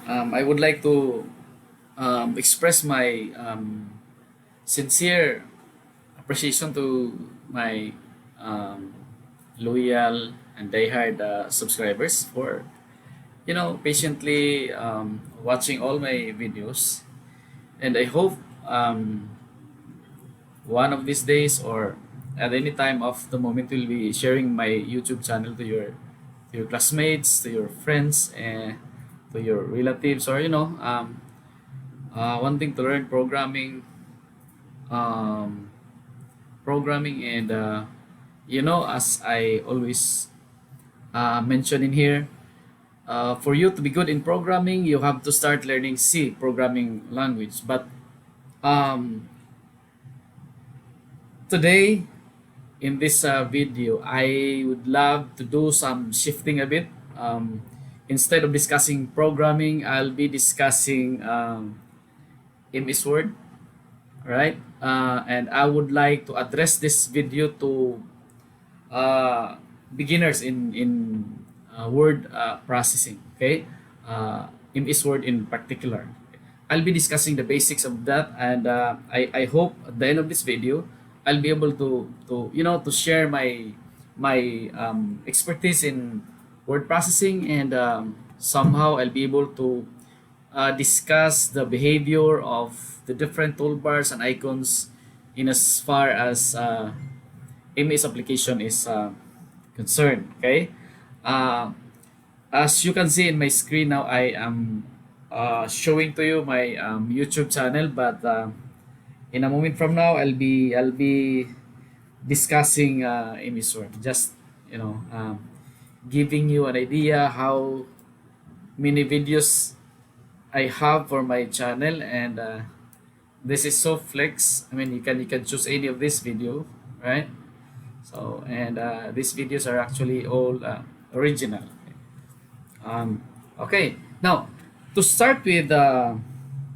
I would like to express my sincere appreciation to my um, loyal and diehard subscribers for patiently watching all my videos, and I hope one of these days or at any time of the moment will be sharing my YouTube channel to your classmates, to your friends, and to your relatives, or wanting to learn um, programming, and as I always mention in here, for you to be good in programming, you have to start learning C programming language. But um, today in this video, I would love to do some shifting a bit. Instead of discussing programming, I'll be discussing MS Word, right? And I would like to address this video to beginners in word processing. Okay, MS Word in particular. I'll be discussing the basics of that, and I hope at the end of this video, I'll be able to share my expertise in word processing, and somehow I'll be able to discuss the behavior of the different toolbars and icons in as far as MS application is concerned. Okay, uh, as you can see in my screen now, I am showing to you my YouTube channel, but in a moment from now, I'll be discussing MS Word. Just giving you an idea how many videos I have for my channel, and this is so flex. I mean, you can choose any of this video, right? So, and these videos are actually all original. Okay, now to start with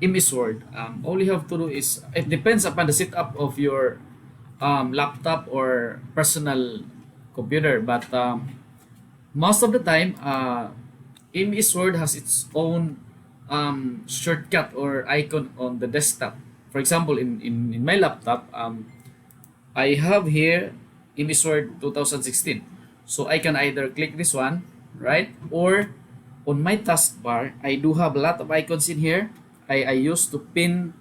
MS Word, all you have to do is, it depends upon the setup of your laptop or personal computer, but most of the time, MS Word has its own shortcut or icon on the desktop. For example, in my laptop, I have here MS Word 2016. So I can either click this one, right? Or on my taskbar, I do have a lot of icons in here. I used to pin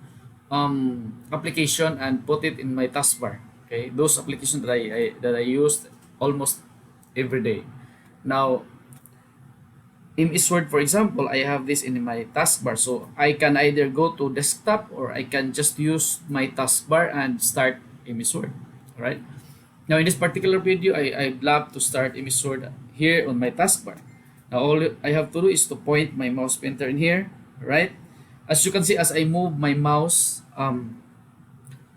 application and put it in my taskbar. Okay, those applications that I used almost every day. Now, MS Word, for example, I have this in my taskbar. So I can either go to desktop, or I can just use my taskbar and start MS Word. Alright? Now in this particular video, I'd love to start MS Word here on my taskbar. Now all I have to do is to point my mouse pointer in here, right? As you can see, as I move my mouse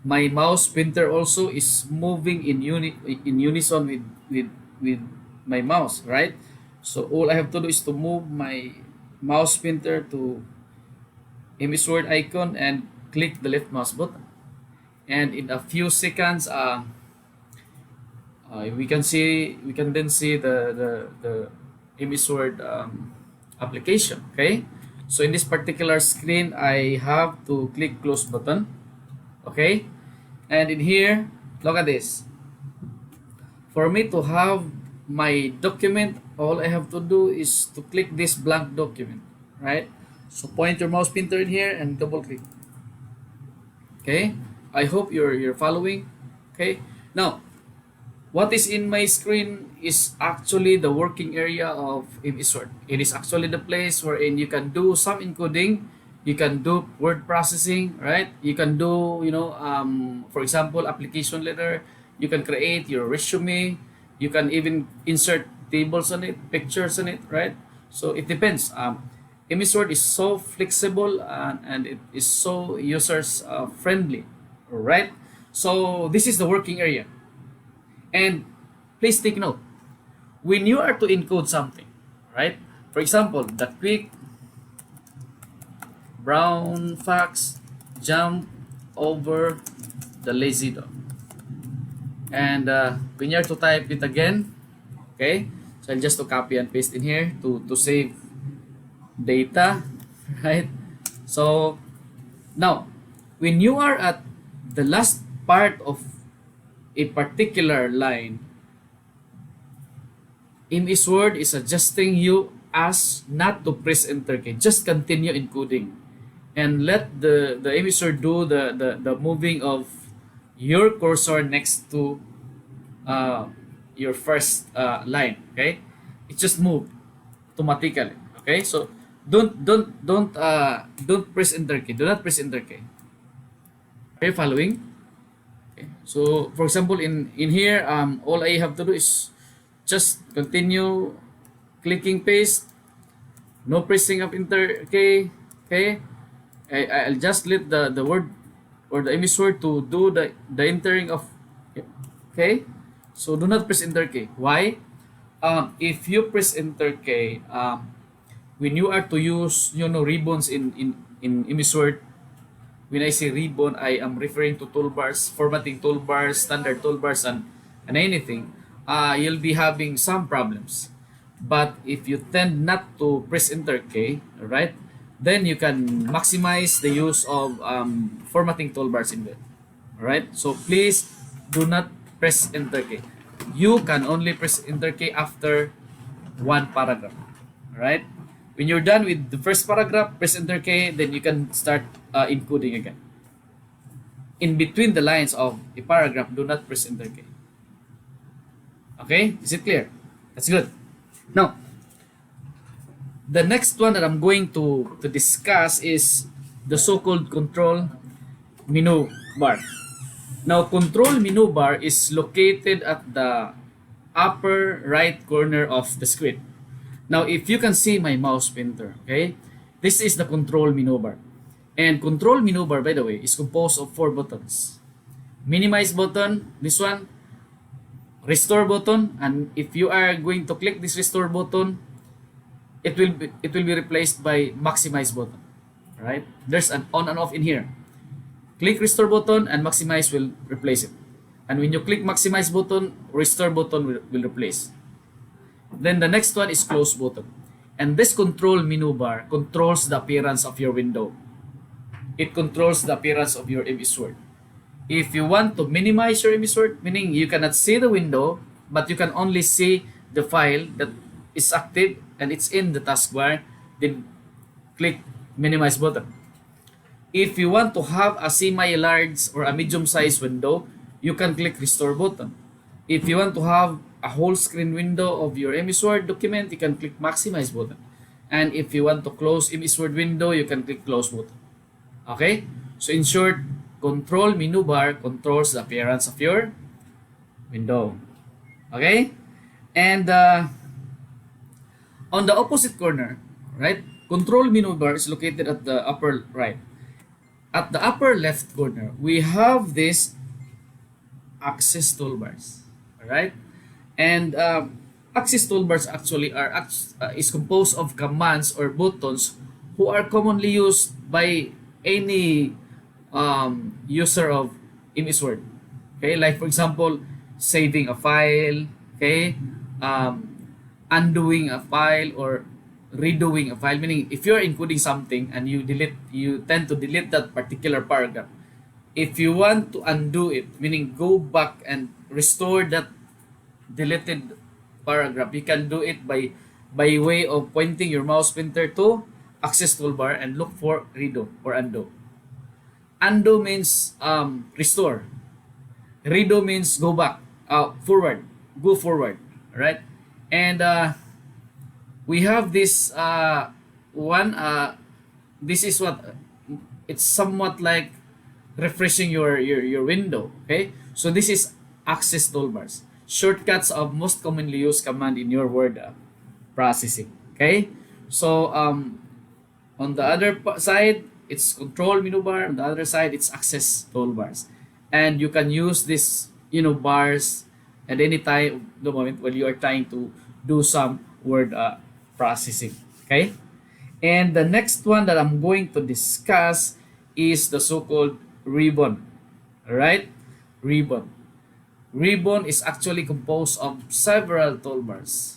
pointer also is moving in unison with my mouse, right? So all I have to do is to move my mouse pointer to MS Word icon and click the left mouse button, and in a few seconds, we can then see the MS Word application. Okay, so in this particular screen, I have to click close button. Okay, and in here, look at this. For me to have my document, all I have to do is to click this blank document, right? So point your mouse pointer in here and double click. Okay, I hope you're following. Okay, now what is in my screen is actually the working area of MS Word. It is actually the place wherein you can do some encoding, you can do word processing, right? You can do, for example, application letter. You can create your resume. You can even insert tables on it, pictures on it, right? So it depends. MS Word is so flexible, and it is so users friendly, right? So this is the working area. And please take note, when you are to encode something, right? For example, the quick brown fox jump over the lazy dog. And when you are to type it again, okay, so I'll just to copy and paste in here to save data. right? So now, when you are at the last part of a particular line, MS Word is suggesting you as not to press enter key. Just continue encoding and let the MS Word do the moving of your cursor next to uh, your first line. Okay, it just moved automatically. Okay, so don't press enter key. Do not press enter key. Are you following? Okay. So for example, in here, all I have to do is just continue clicking paste, no pressing of enter key. Okay, I'll just let the word or the MS Word to do the entering of. Okay, so do not press enter key. Why? If you press enter key, when you are to use ribbons in MS Word, when I say ribbon, I am referring to toolbars, formatting toolbars, standard toolbars, and anything. You'll be having some problems. But if you tend not to press enter key, right, then you can maximize the use of formatting toolbars in there. Alright, so please do not press enter key. You can only press enter key after one paragraph. Alright, when you're done with the first paragraph, press enter key, then you can start encoding again. In between the lines of a paragraph, do not press enter key. Okay, is it clear? That's good. Now, the next one that I'm going to discuss is the so-called control menu bar. Now, control menu bar is located at the upper right corner of the screen. Now, if you can see my mouse pointer, okay, this is the control menu bar. And control menu bar, by the way, is composed of 4 buttons. Minimize button, this one, restore button, and if you are going to click this restore button, it will be replaced by maximize button. Right? There's an on and off in here. Click restore button and maximize will replace it. And when you click maximize button, restore button will replace. Then the next one is close button. And this control menu bar controls the appearance of your window. It controls the appearance of your MS Word. If you want to minimize your MS Word, meaning you cannot see the window, but you can only see the file that is active and it's in the taskbar, then click minimize button. If you want to have a semi-large or a medium-sized window, you can click restore button. If you want to have a whole screen window of your MS Word document, you can click maximize button. And if you want to close MS Word window, you can click close button. Okay? So in short, control menu bar controls the appearance of your window. Okay? And on the opposite corner, right? Control menu bar is located at the upper right. At the upper left corner, we have this access toolbars. Alright? And access toolbars actually is composed of commands or buttons who are commonly used by any user of MS Word. Okay, like for example, saving a file, okay, undoing a file or redoing a file. Meaning, if you're encoding something and you tend to delete that particular paragraph. If you want to undo it, meaning go back and restore that deleted paragraph, you can do it by way of pointing your mouse pointer to access toolbar and look for redo or undo. Undo means restore. Redo means go back, forward, go forward, right? And we have this one. This is what it's somewhat like refreshing your window. Okay, so this is access toolbars, shortcuts of most commonly used command in your word processing. Okay, so on the other side, it's control menu bar. On the other side, it's access toolbars. And you can use this, bars at any time, the moment when you are trying to do some word processing. Okay? And the next one that I'm going to discuss is the so-called ribbon. Alright? Ribbon. Ribbon is actually composed of several toolbars.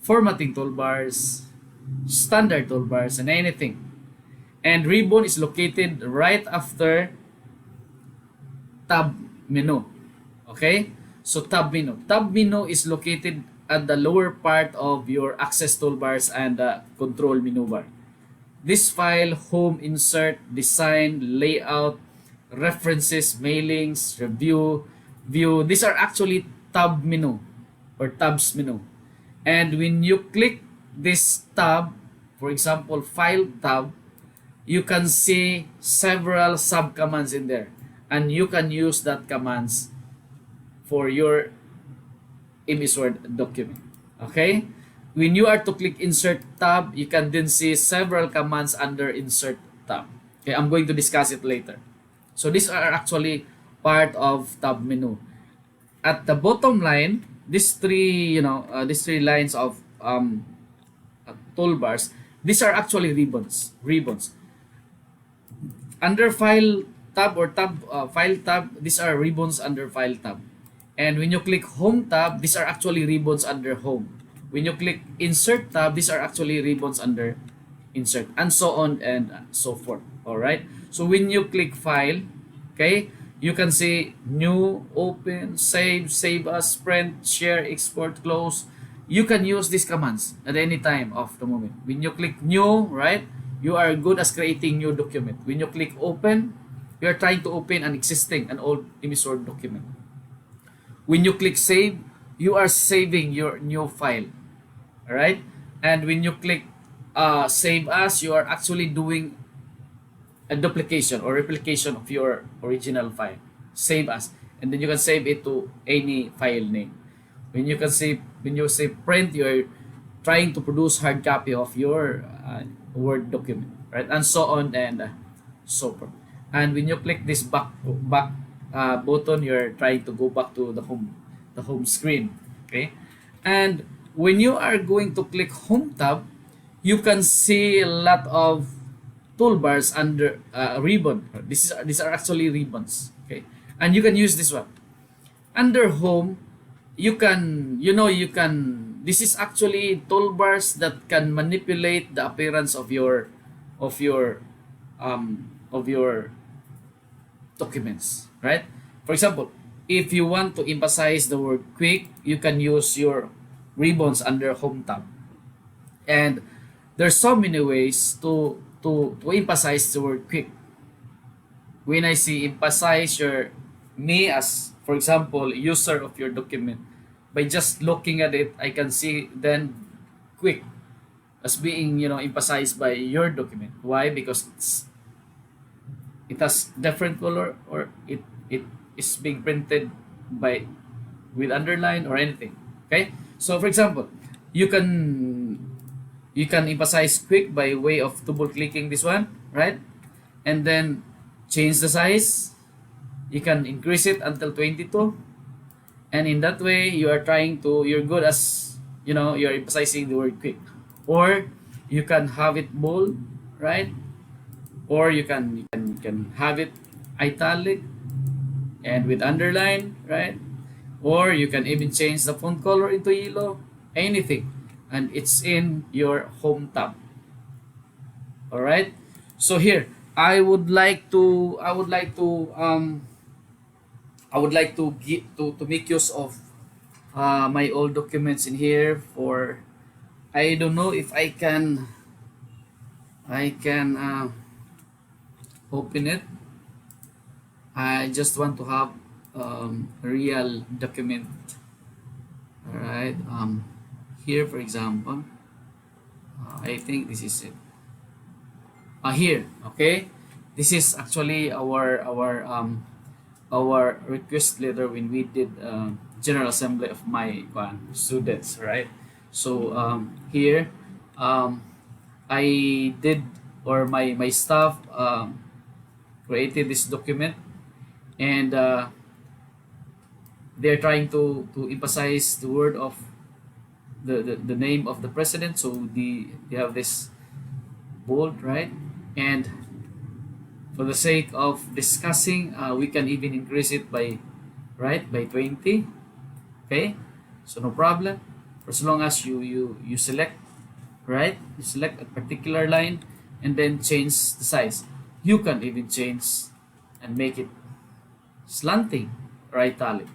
Formatting toolbars, standard toolbars, and anything. And ribbon is located right after tab menu. Okay? So tab menu is located at the lower part of your access toolbars and control menu bar. This file, home, insert, design, layout, references, mailings, review, view, these are actually tab menu or tabs menu. And when you click this tab, for example, file tab, you can see several sub commands in there, and you can use that commands for your MS Word document. Okay? When you are to click insert tab, you can then see several commands under insert tab. Okay, I'm going to discuss it later. So these are actually part of tab menu. At the bottom line, these three lines of toolbars, these are actually ribbons. Under file tab or file tab, these are ribbons under file tab. And when you click home tab, these are actually ribbons under home. When you click insert tab, these are actually ribbons under insert, and so on and so forth. All right. So when you click file, okay, you can see new, open, save as, print, share, export, close. You can use these commands at any time of the moment. When you click new, right, you are good as creating new document. When you click open, you are trying to open an old MS Word document. When you click save, you are saving your new file. All right. And when you click save as, you are actually doing a duplication or replication of your original file. Save as, and then you can save it to any file name. When you say print, you are trying to produce hard copy of your Word document, right? And so on and so forth. And when you click this back button, you're trying to go back to the home screen. Okay, and when you are going to click home tab, you can see a lot of toolbars under ribbon. These are actually ribbons. Okay, and you can use this one under home. You can this is actually toolbars that can manipulate the appearance of your of your documents, right? For example, if you want to emphasize the word quick, you can use your ribbons under home tab. And there's so many ways to emphasize the word quick. When I say emphasize me as, for example, user of your document, by just looking at it, I can see then quick as being emphasized by your document. Why? Because it has different color, or it is being printed with underline or anything. Okay, so for example, you can emphasize quick by way of double clicking this one, right? And then change the size. You can increase it until 22, and in that way you're good as you're emphasizing the word quick. Or you can have it bold, right? Or you can have it italic and with underline, right? Or you can even change the font color into yellow, anything, and it's in your home tab. All right. So here I would like to make use of my old documents in here. For I don't know if I can open it. I just want to have a real document. All right. Here, for example, I think this is it. Here, okay. This is actually our request letter when we did general assembly of my students, right? So here, I did, or my staff created this document, and they're trying to emphasize the word of the name of the president. So they have this bold, right? And for the sake of discussing, we can even increase it by 20. Okay, so no problem, for as long as you select, right? You select a particular line, and then change the size. You can even change and make it slanting or italic,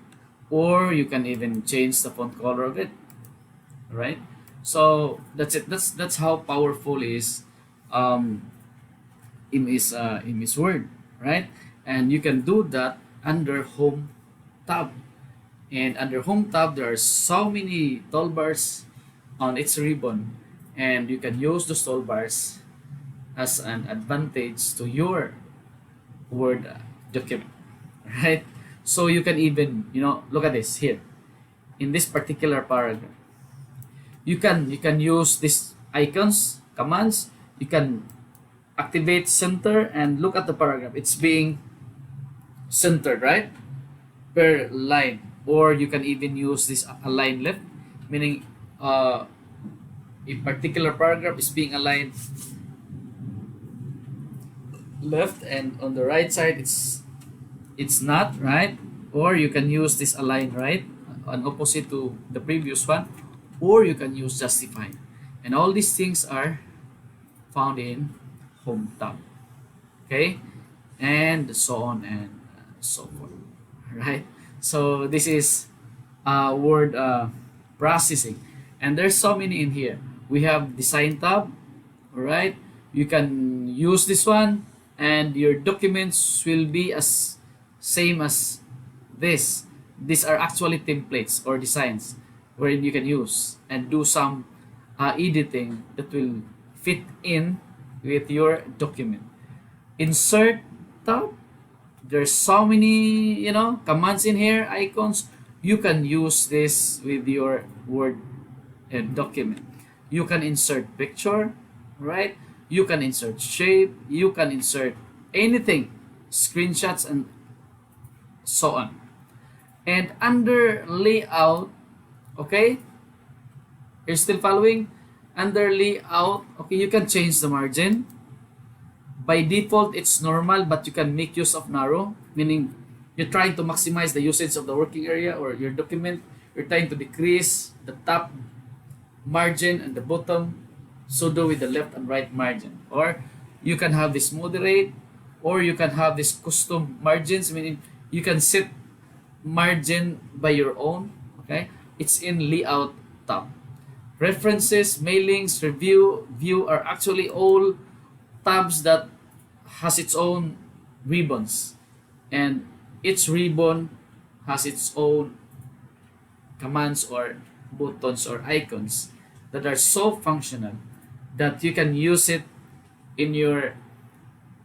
or you can even change the font color of it, right? So that's it. That's how powerful is um, MS Word, right? And you can do that under Home tab. And under Home tab, there are so many toolbars on its ribbon, and you can use those toolbars as an advantage to your Word document, right? So you can even, look at this here in this particular paragraph. You can use these icons, commands. You can activate center and look at the paragraph. It's being centered, right? Per line. Or you can even use this align left, meaning a particular paragraph is being aligned left, and on the right side it's not, right? Or you can use this align right, an opposite to the previous one, or you can use justify. And all these things are found in Home tab. Okay, and so on and so forth, right? So this is word processing, and there's so many in here. We have design tab, all right? You can use this one, and your documents will be as same as this. These are actually templates or designs wherein you can use and do some editing that will fit in with your document. Insert tab, there's so many commands in here, icons. You can use this with your Word document. You can insert picture, right? You can insert shape, you can insert anything, screenshots, and so on. And under layout, okay, you're still following? Under layout, okay, you can change the margin. By default, it's normal, but you can make use of narrow, meaning you're trying to maximize the usage of the working area or your document. You're trying to decrease the top margin and the bottom, so do with the left and right margin. Or you can have this moderate, or you can have this custom margins, meaning you can set margin by your own. Okay, it's in layout tab. References, mailings, review, view are actually all tabs that has its own ribbons, and each ribbon has its own commands or buttons or icons that are so functional that you can use it in your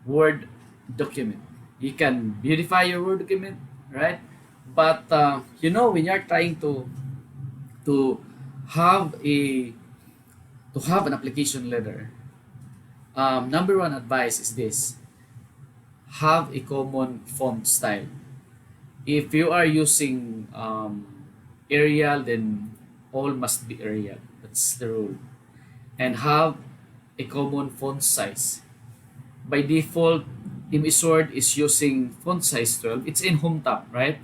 Word document. You can beautify your Word document, right? But when you're trying to have an application letter, number one advice is this: have a common font style. If you are using Arial, then all must be Arial. That's the rule. And have a common font size. By default, ImEsWord is using font size 12. It's in Home tab, right?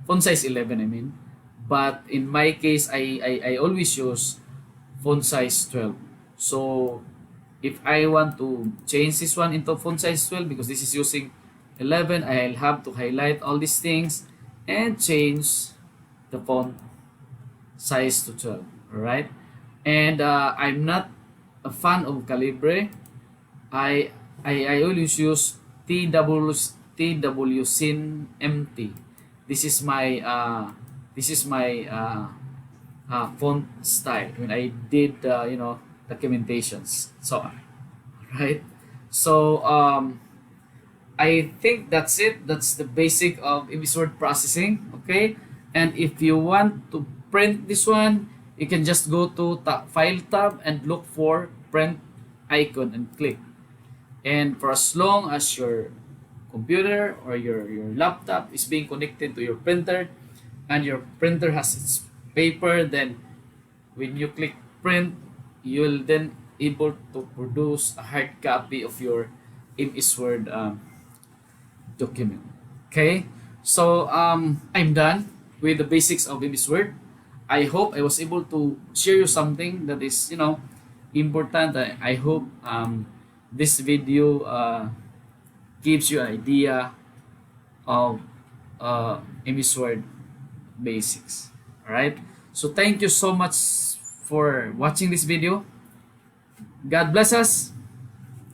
Font size 11, I mean. But in my case, I always use font size 12. So if I want to change this one into font size 12, because this is using 11, I'll have to highlight all these things and change the font size to 12. Alright? And I'm not a fan of Calibre. I always use TWSyn MT. This is my font style when I did documentations, so on, right? So I think that's it. That's the basic of word processing. Okay, and if you want to print this one, you can just go to File tab and look for Print icon and click. And for as long as your computer or your laptop is being connected to your printer, and your printer has its paper, then when you click print, you'll then able to produce a hard copy of your ImEsWord document. Okay, so I'm done with the basics of ImEsWord. I hope I was able to share you something that is important. I hope this video gives you an idea of MS Word basics. All right. So thank you so much for watching this video. God bless us.